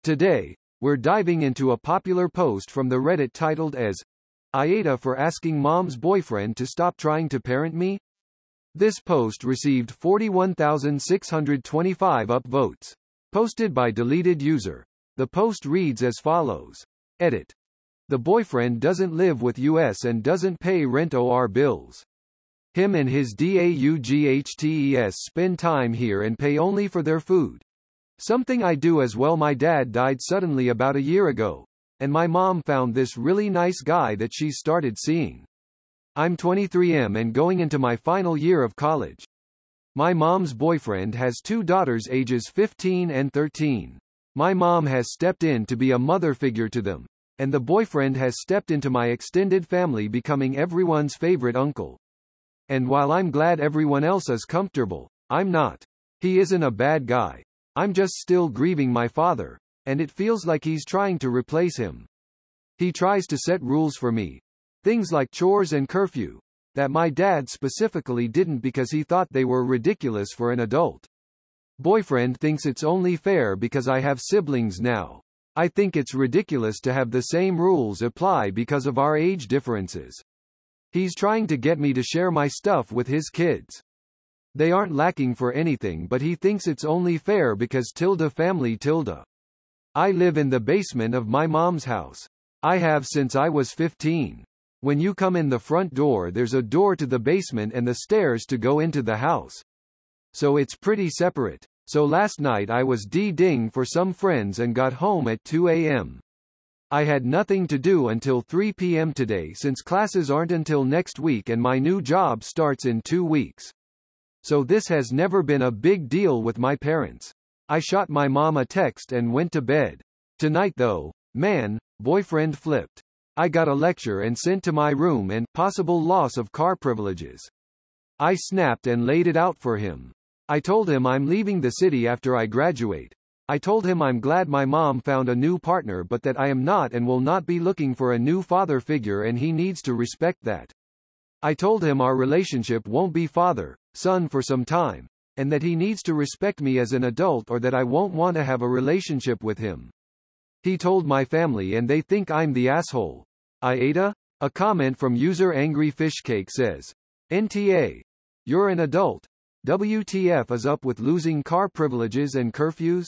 Today, we're diving into a popular post from the Reddit titled as AITA for asking mom's boyfriend to stop trying to parent me? This post received 41,625 upvotes. Posted by deleted user. The post reads as follows. Edit. The boyfriend doesn't live with us and doesn't pay rent or bills. Him and his DAUGHTES spend time here and pay only for their food. Something I do as well. My dad died suddenly about a year ago, and my mom found this really nice guy that she started seeing. I'm 23 and going into my final year of college. My mom's boyfriend has two daughters ages 15 and 13. My mom has stepped in to be a mother figure to them, and the boyfriend has stepped into my extended family, becoming everyone's favorite uncle. And while I'm glad everyone else is comfortable, I'm not. He isn't a bad guy. I'm just still grieving my father, and it feels like he's trying to replace him. He tries to set rules for me. Things like chores and curfew, that my dad specifically didn't because he thought they were ridiculous for an adult. Boyfriend thinks it's only fair because I have siblings now. I think it's ridiculous to have the same rules apply because of our age differences. He's trying to get me to share my stuff with his kids. They aren't lacking for anything, but he thinks it's only fair because family. I live in the basement of my mom's house. I have since I was 15. When you come in the front door, there's a door to the basement and the stairs to go into the house. So it's pretty separate. So last night I was DJing for some friends and got home at 2 a.m. I had nothing to do until 3 p.m. today since classes aren't until next week and my new job starts in 2 weeks. So this has never been a big deal with my parents. I shot my mom a text and went to bed. Tonight though, man, boyfriend flipped. I got a lecture and sent to my room and possible loss of car privileges. I snapped and laid it out for him. I told him I'm leaving the city after I graduate. I told him I'm glad my mom found a new partner but that I am not and will not be looking for a new father figure and he needs to respect that. I told him our relationship won't be father-son for some time, and that he needs to respect me as an adult or that I won't want to have a relationship with him. He told my family and they think I'm the asshole. AITA? A comment from user Angry Fishcake says, NTA. You're an adult. WTF is up with losing car privileges and curfews?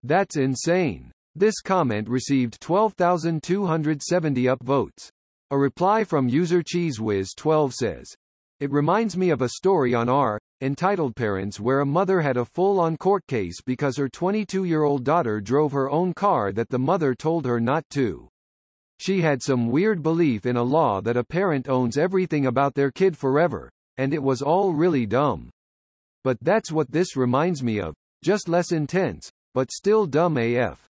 That's insane. This comment received 12,270 upvotes. A reply from user CheeseWhiz12 says, it reminds me of a story on our entitled parents where a mother had a full-on court case because her 22-year-old daughter drove her own car that the mother told her not to. She had some weird belief in a law that a parent owns everything about their kid forever, and it was all really dumb. But that's what this reminds me of, just less intense, but still dumb AF.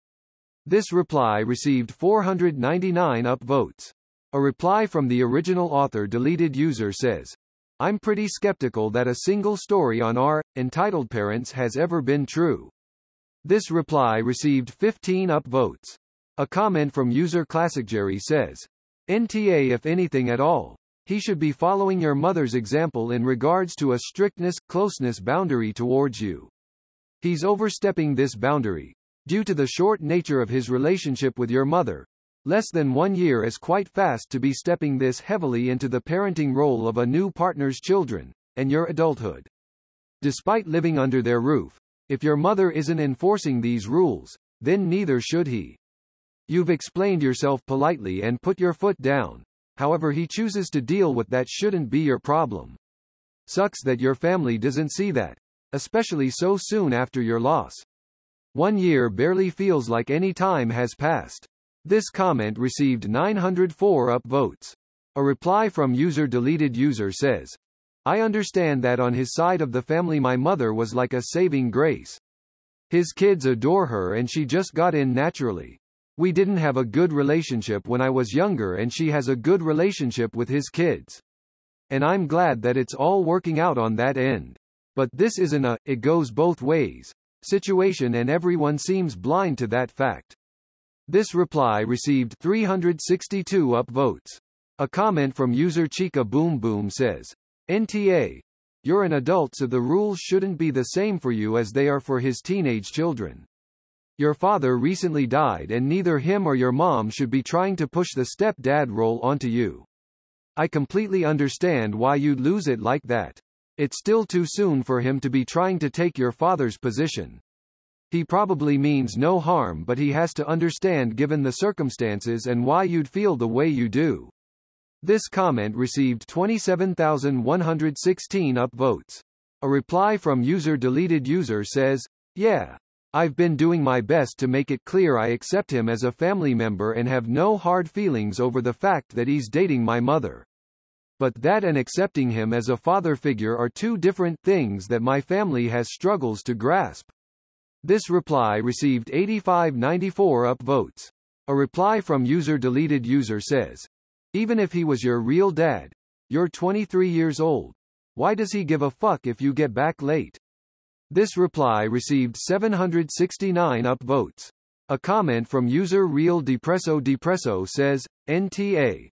This reply received 499 upvotes. A reply from the original author deleted user says, I'm pretty skeptical that a single story on our entitled parents has ever been true. This reply received 15 upvotes. A comment from user ClassicJerry says, NTA if anything at all. He should be following your mother's example in regards to a strictness-closeness boundary towards you. He's overstepping this boundary. Due to the short nature of his relationship with your mother, less than 1 year is quite fast to be stepping this heavily into the parenting role of a new partner's children, and your adulthood. Despite living under their roof, if your mother isn't enforcing these rules, then neither should he. You've explained yourself politely and put your foot down. However he chooses to deal with that shouldn't be your problem. Sucks that your family doesn't see that, especially so soon after your loss. 1 year barely feels like any time has passed. This comment received 904 upvotes. A reply from user deleted user says, I understand that on his side of the family my mother was like a saving grace. His kids adore her and she just got in naturally. We didn't have a good relationship when I was younger and she has a good relationship with his kids. And I'm glad that it's all working out on that end. But this isn't a it goes both ways situation and everyone seems blind to that fact. This reply received 362 upvotes. A comment from user Chica Boom Boom says, NTA. You're an adult so the rules shouldn't be the same for you as they are for his teenage children. Your father recently died and neither him or your mom should be trying to push the step-dad role onto you. I completely understand why you'd lose it like that. It's still too soon for him to be trying to take your father's position. He probably means no harm, but he has to understand given the circumstances and why you'd feel the way you do. This comment received 27,116 upvotes. A reply from user deleted user says, "Yeah. I've been doing my best to make it clear I accept him as a family member and have no hard feelings over the fact that he's dating my mother. But that and accepting him as a father figure are two different things that my family has struggles to grasp." This reply received 8594 upvotes. A reply from user deleted user says, "Even if he was your real dad, you're 23 years old. Why does he give a fuck if you get back late?" This reply received 769 upvotes. A comment from user Real Depresso says, "NTA.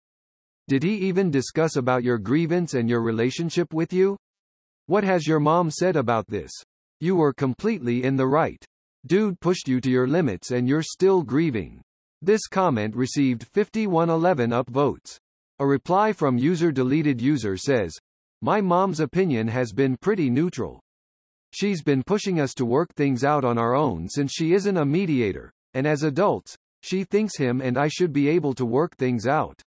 Did he even discuss about your grievance and your relationship with you? What has your mom said about this? You were completely in the right. Dude pushed you to your limits and you're still grieving." This comment received 5111 upvotes. A reply from user deleted user says, "My mom's opinion has been pretty neutral. She's been pushing us to work things out on our own since she isn't a mediator, and as adults, she thinks him and I should be able to work things out.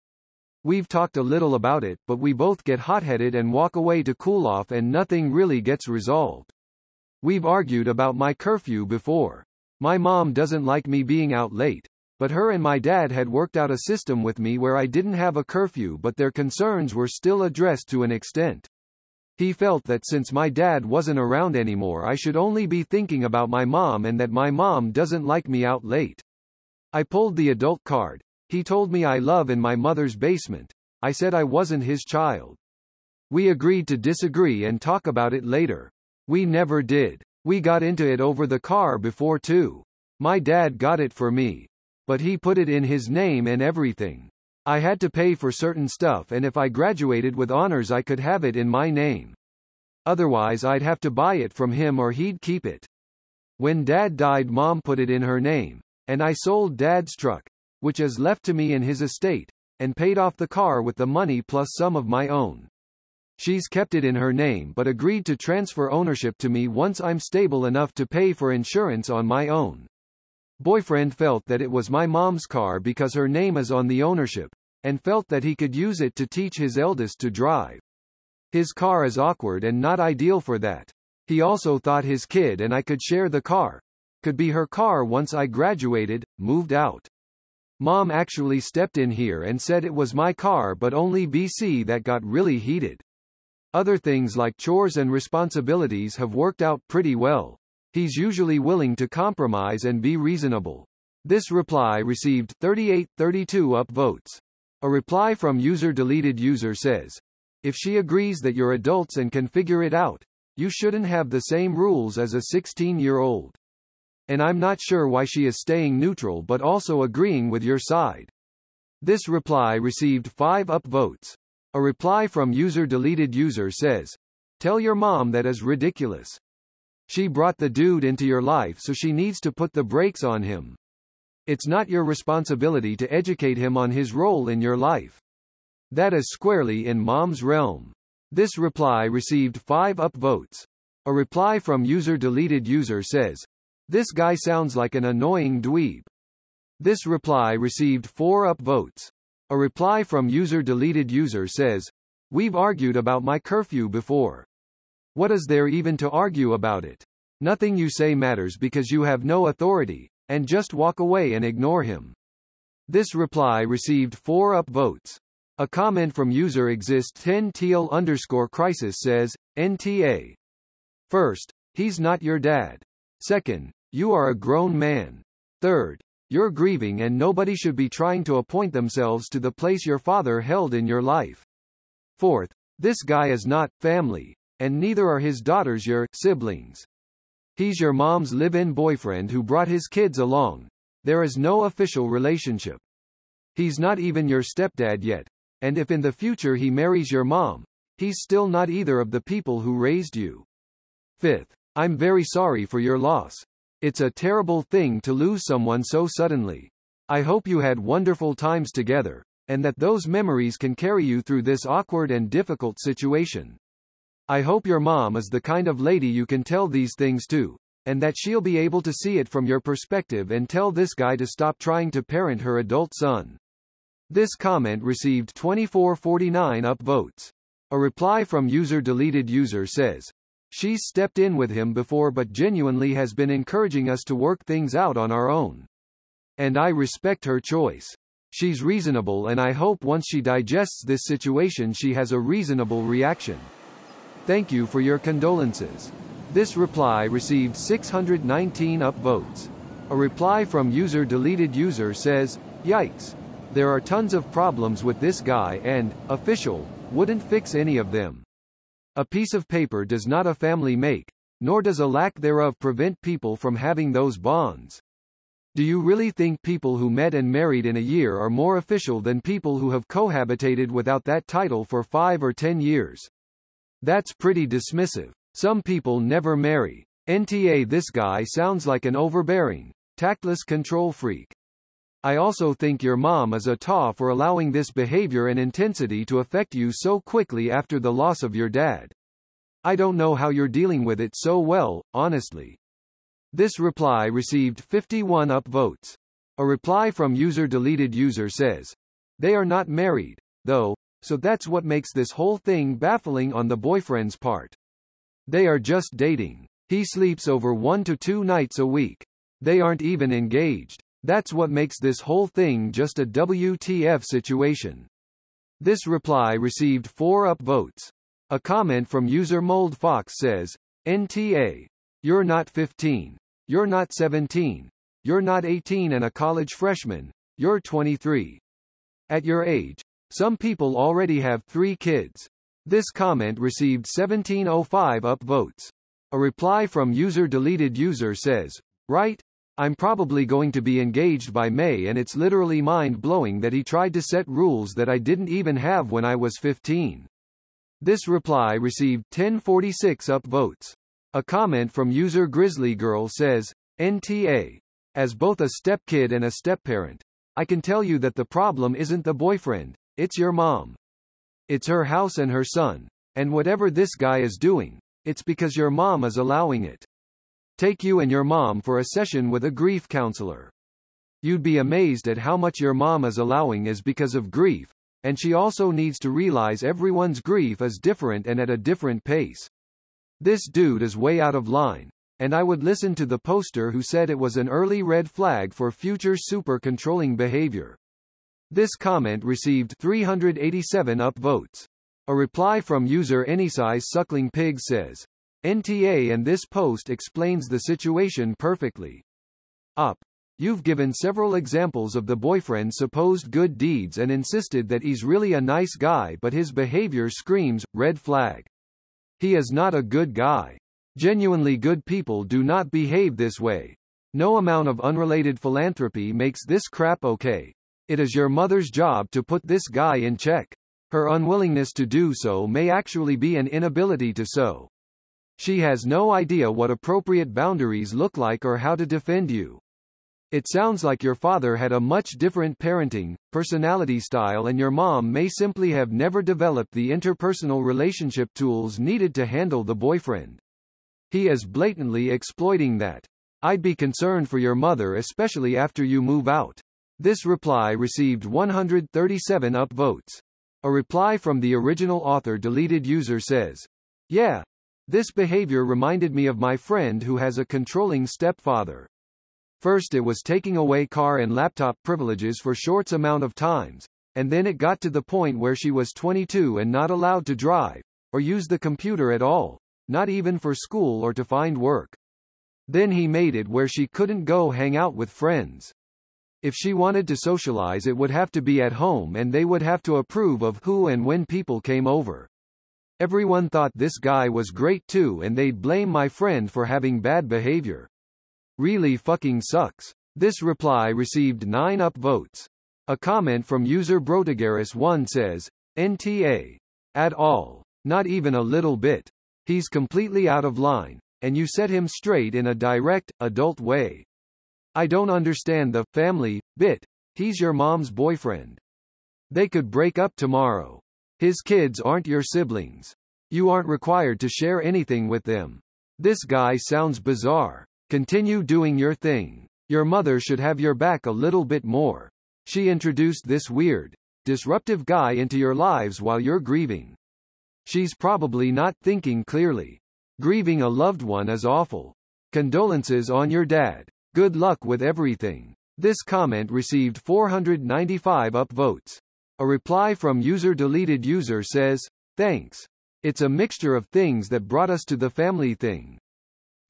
We've talked a little about it, but we both get hot-headed and walk away to cool off and nothing really gets resolved. We've argued about my curfew before. My mom doesn't like me being out late, but her and my dad had worked out a system with me where I didn't have a curfew but their concerns were still addressed to an extent. He felt that since my dad wasn't around anymore I should only be thinking about my mom and that my mom doesn't like me out late. I pulled the adult card. He told me I live in my mother's basement. I said I wasn't his child. We agreed to disagree and talk about it later. We never did. We got into it over the car before too. My dad got it for me. But he put it in his name and everything. I had to pay for certain stuff and if I graduated with honors I could have it in my name. Otherwise I'd have to buy it from him or he'd keep it. When Dad died Mom put it in her name, and I sold Dad's truck, which is left to me in his estate, and paid off the car with the money plus some of my own. She's kept it in her name but agreed to transfer ownership to me once I'm stable enough to pay for insurance on my own. Boyfriend felt that it was my mom's car because her name is on the ownership, and felt that he could use it to teach his eldest to drive. His car is awkward and not ideal for that. He also thought his kid and I could share the car. Could be her car once I graduated, moved out. Mom actually stepped in here and said it was my car but only BC that got really heated. Other things like chores and responsibilities have worked out pretty well. He's usually willing to compromise and be reasonable. This reply received 3832 upvotes. A reply from user deleted user says, "If she agrees that you're adults and can figure it out, you shouldn't have the same rules as a 16-year-old. And I'm not sure why she is staying neutral but also agreeing with your side." This reply received 5 upvotes. A reply from user deleted user says, "Tell your mom that is ridiculous. She brought the dude into your life so she needs to put the brakes on him. It's not your responsibility to educate him on his role in your life. That is squarely in mom's realm." This reply received 5 upvotes. A reply from user deleted user says, "This guy sounds like an annoying dweeb." This reply received 4 upvotes. A reply from user deleted user says, "We've argued about my curfew before. What is there even to argue about it? Nothing you say matters because you have no authority, and just walk away and ignore him." This reply received 4 upvotes. A comment from user exist10TL_crisis says, "NTA. First, he's not your dad. Second, you are a grown man. Third, you're grieving and nobody should be trying to appoint themselves to the place your father held in your life. Fourth, this guy is not family, and neither are his daughters your siblings. He's your mom's live-in boyfriend who brought his kids along. There is no official relationship. He's not even your stepdad yet, and if in the future he marries your mom, he's still not either of the people who raised you. Fifth, I'm very sorry for your loss. It's a terrible thing to lose someone so suddenly. I hope you had wonderful times together, and that those memories can carry you through this awkward and difficult situation. I hope your mom is the kind of lady you can tell these things to, and that she'll be able to see it from your perspective and tell this guy to stop trying to parent her adult son. This comment received 2449 upvotes. A reply from user deleted user says, "She's stepped in with him before but genuinely has been encouraging us to work things out on our own. And I respect her choice. She's reasonable and I hope once she digests this situation she has a reasonable reaction. Thank you for your condolences." This reply received 619 upvotes. A reply from user deleted user says, "Yikes. There are tons of problems with this guy and, official, wouldn't fix any of them. A piece of paper does not a family make, nor does a lack thereof prevent people from having those bonds. Do you really think people who met and married in a year are more official than people who have cohabitated without that title for 5 or 10 years? That's pretty dismissive. Some people never marry. NTA This guy sounds like an overbearing, tactless control freak. I also think your mom is a taw for allowing this behavior and intensity to affect you so quickly after the loss of your dad. I don't know how you're dealing with it so well, honestly." This reply received 51 upvotes. A reply from user deleted user says, "They are not married, though, so that's what makes this whole thing baffling on the boyfriend's part. They are just dating. He sleeps over 1 to 2 nights a week. They aren't even engaged. That's what makes this whole thing just a WTF situation." This reply received 4 upvotes. A comment from user Mold Fox says, "NTA. You're not 15. You're not 17. You're not 18 and a college freshman. You're 23. At your age, some people already have 3 kids." This comment received 1705 upvotes. A reply from user deleted user says, "Right? I'm probably going to be engaged by May and it's literally mind-blowing that he tried to set rules that I didn't even have when I was 15. This reply received 1046 upvotes. A comment from user Grizzly Girl says, "NTA. As both a stepkid and a stepparent, I can tell you that the problem isn't the boyfriend, it's your mom. It's her house and her son, and whatever this guy is doing, it's because your mom is allowing it. Take you and your mom for a session with a grief counselor. You'd be amazed at how much your mom is allowing is because of grief, and she also needs to realize everyone's grief is different and at a different pace. This dude is way out of line, and I would listen to the poster who said it was an early red flag for future super controlling behavior." This comment received 387 upvotes. A reply from user Anysize Suckling Pig says, "NTA and this post explains the situation perfectly. You've given several examples of the boyfriend's supposed good deeds and insisted that he's really a nice guy but his behavior screams, red flag. He is not a good guy. Genuinely good people do not behave this way. No amount of unrelated philanthropy makes this crap okay. It is your mother's job to put this guy in check. Her unwillingness to do so may actually be an inability to so. She has no idea what appropriate boundaries look like or how to defend you. It sounds like your father had a much different parenting, personality style and your mom may simply have never developed the interpersonal relationship tools needed to handle the boyfriend. He is blatantly exploiting that. I'd be concerned for your mother especially after you move out." This reply received 137 upvotes. A reply from the original author deleted user says, "Yeah. This behavior reminded me of my friend who has a controlling stepfather. First it was taking away car and laptop privileges for short amount of times, and then it got to the point where she was 22 and not allowed to drive, or use the computer at all, not even for school or to find work. Then he made it where she couldn't go hang out with friends. If she wanted to socialize it would have to be at home and they would have to approve of who and when people came over. Everyone thought this guy was great too and they'd blame my friend for having bad behavior. Really fucking sucks." This reply received 9 upvotes. A comment from user Brotagaris1 says, "NTA. At all. Not even a little bit. He's completely out of line, and you set him straight in a direct, adult way. I don't understand the family bit. He's your mom's boyfriend. They could break up tomorrow. His kids aren't your siblings. You aren't required to share anything with them. This guy sounds bizarre. Continue doing your thing. Your mother should have your back a little bit more. She introduced this weird, disruptive guy into your lives while you're grieving. She's probably not thinking clearly. Grieving a loved one is awful. Condolences on your dad. Good luck with everything. This comment received 495 upvotes. A reply from user deleted user says, thanks. It's a mixture of things that brought us to the family thing.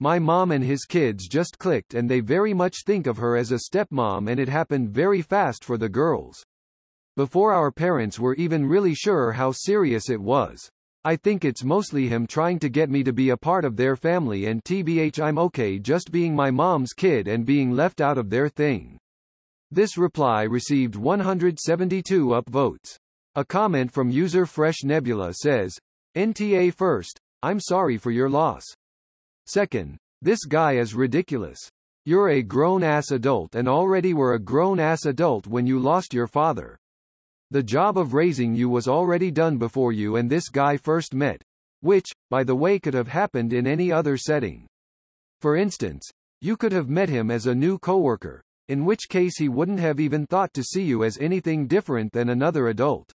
My mom and his kids just clicked and they very much think of her as a stepmom, and it happened very fast for the girls. Before our parents were even really sure how serious it was. I think it's mostly him trying to get me to be a part of their family, and TBH I'm okay just being my mom's kid and being left out of their thing. This reply received 172 upvotes. A comment from user Fresh Nebula says, NTA first, I'm sorry for your loss. Second, this guy is ridiculous. You're a grown-ass adult and already were a grown-ass adult when you lost your father. The job of raising you was already done before you and this guy first met. Which, by the way, could have happened in any other setting. For instance, you could have met him as a new coworker, in which case he wouldn't have even thought to see you as anything different than another adult.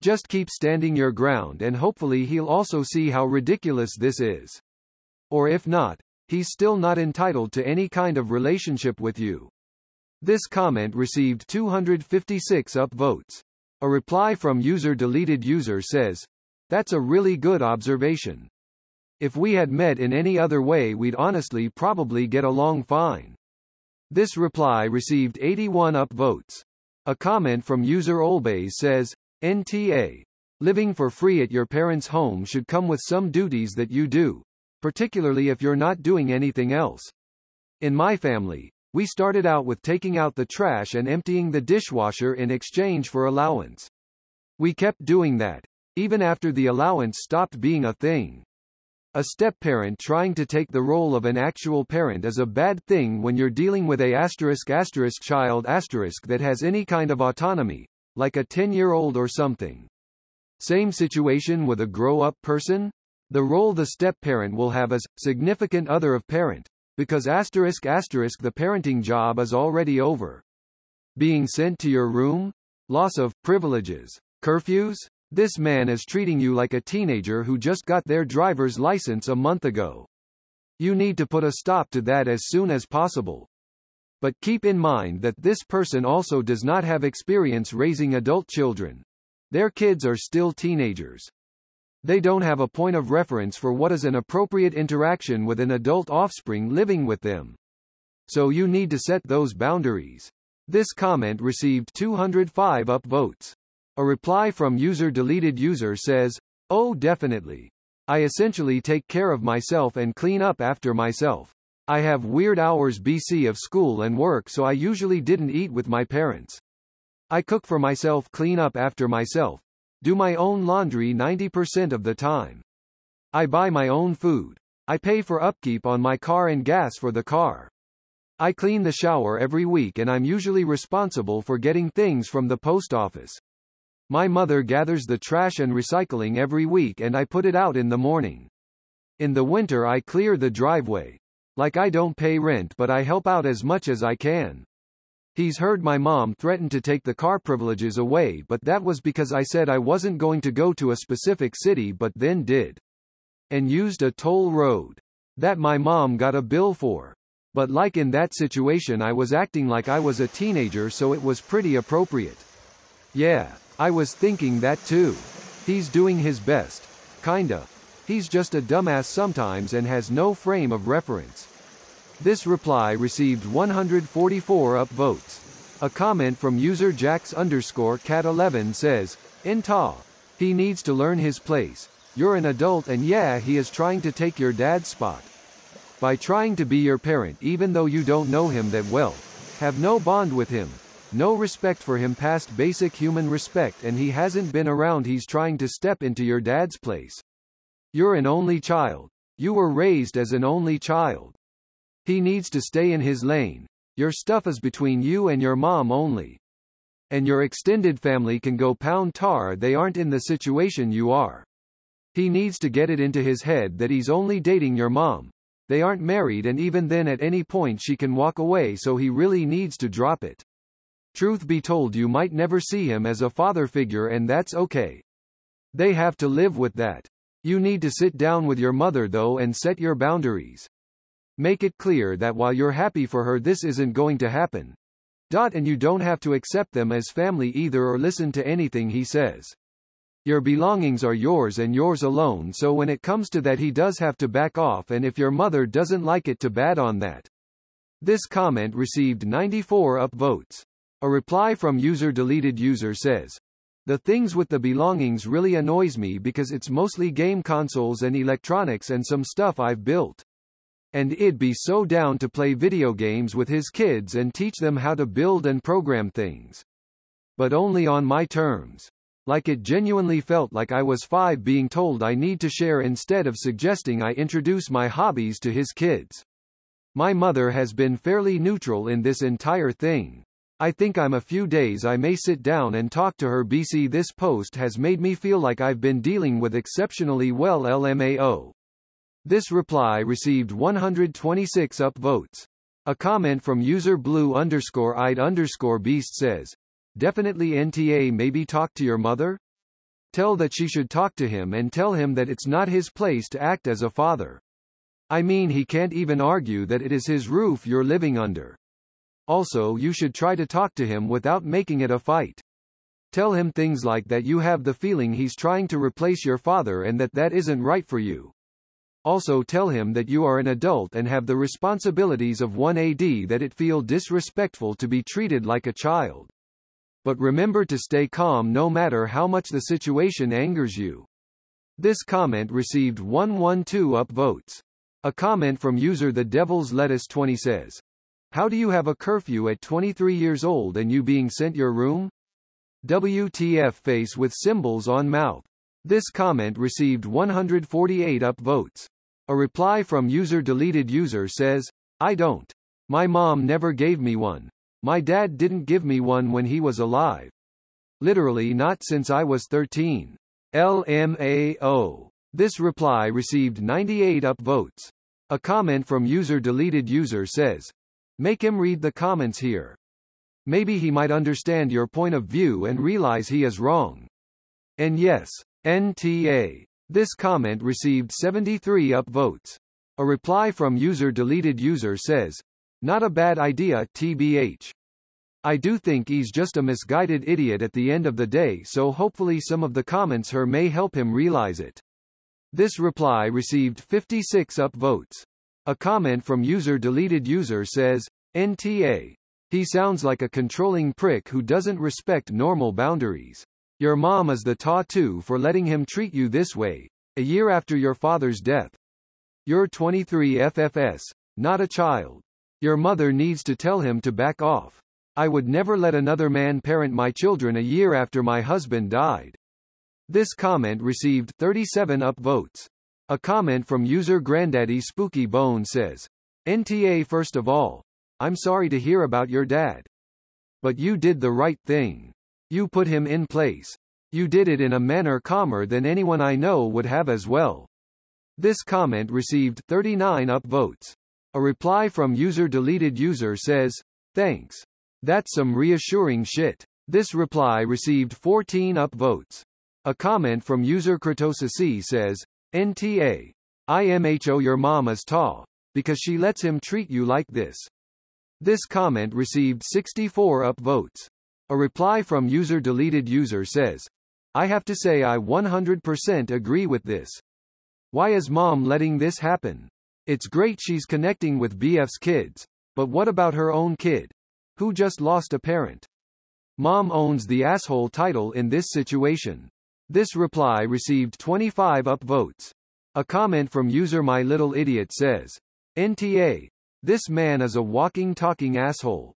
Just keep standing your ground and hopefully he'll also see how ridiculous this is. Or if not, he's still not entitled to any kind of relationship with you. This comment received 256 upvotes. A reply from user deleted user says, that's a really good observation. If we had met in any other way we'd honestly probably get along fine. This reply received 81 upvotes. A comment from user Olbays says, NTA. Living for free at your parents' home should come with some duties that you do, particularly if you're not doing anything else. In my family, we started out with taking out the trash and emptying the dishwasher in exchange for allowance. We kept doing that, even after the allowance stopped being a thing. A step-parent trying to take the role of an actual parent is a bad thing when you're dealing with a *** child * that has any kind of autonomy, like a 10-year-old or something. Same situation with a grow-up person? The role the step-parent will have is significant other of parent, because *** the parenting job is already over. Being sent to your room? Loss of privileges. Curfews? This man is treating you like a teenager who just got their driver's license a month ago. You need to put a stop to that as soon as possible. But keep in mind that this person also does not have experience raising adult children. Their kids are still teenagers. They don't have a point of reference for what is an appropriate interaction with an adult offspring living with them. So you need to set those boundaries. This comment received 205 upvotes. A reply from user deleted user says, oh definitely. I essentially take care of myself and clean up after myself. I have weird hours BC of school and work, so I usually didn't eat with my parents. I cook for myself, clean up after myself, do my own laundry 90% of the time. I buy my own food. I pay for upkeep on my car and gas for the car. I clean the shower every week and I'm usually responsible for getting things from the post office. My mother gathers the trash and recycling every week and I put it out in the morning. In the winter I clear the driveway. Like I don't pay rent but I help out as much as I can. He's heard my mom threaten to take the car privileges away, but that was because I said I wasn't going to go to a specific city but then did. And used a toll road. That my mom got a bill for. But like in that situation I was acting like I was a teenager, so it was pretty appropriate. Yeah. I was thinking that too. He's doing his best. Kinda. He's just a dumbass sometimes and has no frame of reference. This reply received 144 upvotes. A comment from user Jax_cat11 says, Inta. He needs to learn his place. You're an adult and yeah, he is trying to take your dad's spot. By trying to be your parent even though you don't know him that well. Have no bond with him. No respect for him past basic human respect, and he hasn't been around. He's trying to step into your dad's place. You're an only child. You were raised as an only child. He needs to stay in his lane. Your stuff is between you and your mom only. And your extended family can go pound tar, they aren't in the situation you are. He needs to get it into his head that he's only dating your mom. They aren't married, and even then at any point she can walk away, so he really needs to drop it. Truth be told, you might never see him as a father figure, and that's okay. They have to live with that. You need to sit down with your mother though and set your boundaries. Make it clear that while you're happy for her, this isn't going to happen. And you don't have to accept them as family either or listen to anything he says. Your belongings are yours and yours alone, so when it comes to that he does have to back off, and if your mother doesn't like it, to bad on that. This comment received 94 upvotes. A reply from user deleted user says, the things with the belongings really annoys me because it's mostly game consoles and electronics and some stuff I've built. And it'd be so down to play video games with his kids and teach them how to build and program things. But only on my terms. Like it genuinely felt like I was 5 being told I need to share instead of suggesting I introduce my hobbies to his kids. My mother has been fairly neutral in this entire thing. I think I'm a few days I may sit down and talk to her. BC This post has made me feel like I've been dealing with exceptionally well. LMAO. This reply received 126 upvotes. A comment from user blue_eyed_beast says, definitely NTA, maybe talk to your mother? Tell that she should talk to him and tell him that it's not his place to act as a father. I mean, he can't even argue that it is his roof you're living under. Also, you should try to talk to him without making it a fight. Tell him things like that you have the feeling he's trying to replace your father and that that isn't right for you. Also tell him that you are an adult and have the responsibilities of one, that it feel disrespectful to be treated like a child. But remember to stay calm no matter how much the situation angers you. This comment received 112 upvotes. A comment from user The Devil's Lettuce 20 says, how do you have a curfew at 23 years old and you being sent your room? WTF face with symbols on mouth. This comment received 148 upvotes. A reply from user deleted user says, I don't. My mom never gave me one. My dad didn't give me one when he was alive. Literally not since I was 13. LMAO. This reply received 98 upvotes. A comment from user deleted user says, make him read the comments here. Maybe he might understand your point of view and realize he is wrong. And yes, NTA. This comment received 73 upvotes. A reply from user deleted user says, not a bad idea, TBH. I do think he's just a misguided idiot at the end of the day, so hopefully some of the comments here may help him realize it. This reply received 56 upvotes. A comment from user deleted user says, NTA. He sounds like a controlling prick who doesn't respect normal boundaries. Your mom is the too for letting him treat you this way, a year after your father's death. You're 23 FFS, not a child. Your mother needs to tell him to back off. I would never let another man parent my children a year after my husband died. This comment received 37 upvotes. A comment from user Granddaddy Spooky Bone says, NTA, first of all, I'm sorry to hear about your dad. But you did the right thing. You put him in place. You did it in a manner calmer than anyone I know would have as well. This comment received 39 upvotes. A reply from user deleted user says, thanks. That's some reassuring shit. This reply received 14 upvotes. A comment from user Kratosa says, NTA. IMHO, your mom is tall, because she lets him treat you like this. This comment received 64 upvotes. A reply from user deleted user says, I have to say I 100% agree with this. Why is mom letting this happen? It's great she's connecting with BF's kids, but what about her own kid? Who just lost a parent? Mom owns the asshole title in this situation. This reply received 25 upvotes. A comment from user My Little Idiot says, NTA. This man is a walking talking asshole.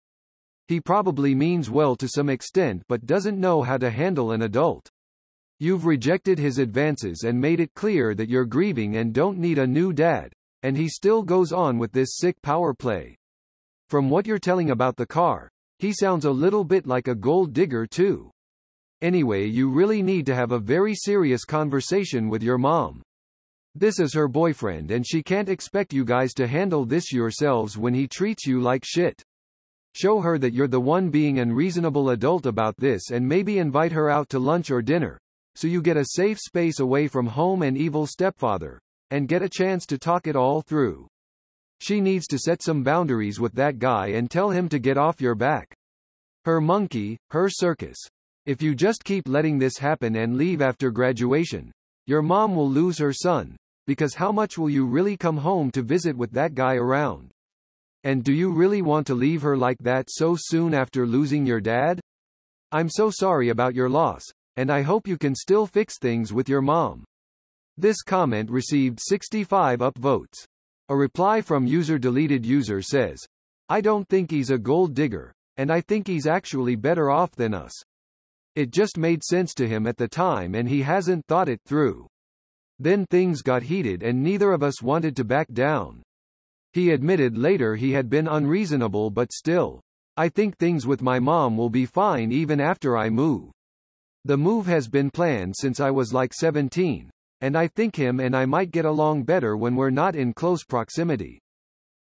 He probably means well to some extent but doesn't know how to handle an adult. You've rejected his advances and made it clear that you're grieving and don't need a new dad, and he still goes on with this sick power play. From what you're telling about the car, he sounds a little bit like a gold digger too. Anyway, you really need to have a very serious conversation with your mom. This is her boyfriend and she can't expect you guys to handle this yourselves when he treats you like shit. Show her that you're the one being an unreasonable adult about this and maybe invite her out to lunch or dinner, so you get a safe space away from home and evil stepfather, and get a chance to talk it all through. She needs to set some boundaries with that guy and tell him to get off your back. Her monkey, her circus. If you just keep letting this happen and leave after graduation, your mom will lose her son, because how much will you really come home to visit with that guy around? And do you really want to leave her like that so soon after losing your dad? I'm so sorry about your loss, and I hope you can still fix things with your mom. This comment received 65 upvotes. A reply from user deleted user says, I don't think he's a gold digger, and I think he's actually better off than us. It just made sense to him at the time and he hasn't thought it through. Then things got heated and neither of us wanted to back down. He admitted later he had been unreasonable, but still, I think things with my mom will be fine even after I move. The move has been planned since I was like 17, and I think him and I might get along better when we're not in close proximity.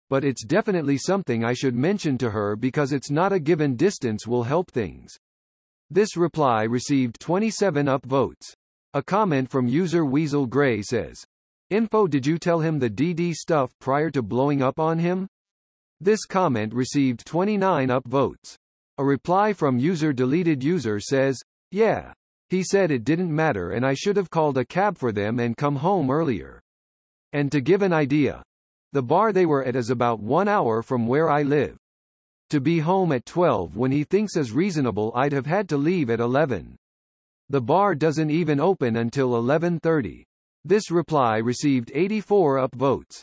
But it's definitely something I should mention to her because it's not a given distance will help things. This reply received 27 upvotes. A comment from user Weasel Gray says, Info, did you tell him the DD stuff prior to blowing up on him? This comment received 29 upvotes. A reply from user deleted user says, yeah. He said it didn't matter and I should have called a cab for them and come home earlier. And to give an idea, the bar they were at is about 1 hour from where I live. To be home at 12 when he thinks is reasonable, I'd have had to leave at 11. The bar doesn't even open until 11:30. This reply received 84 upvotes.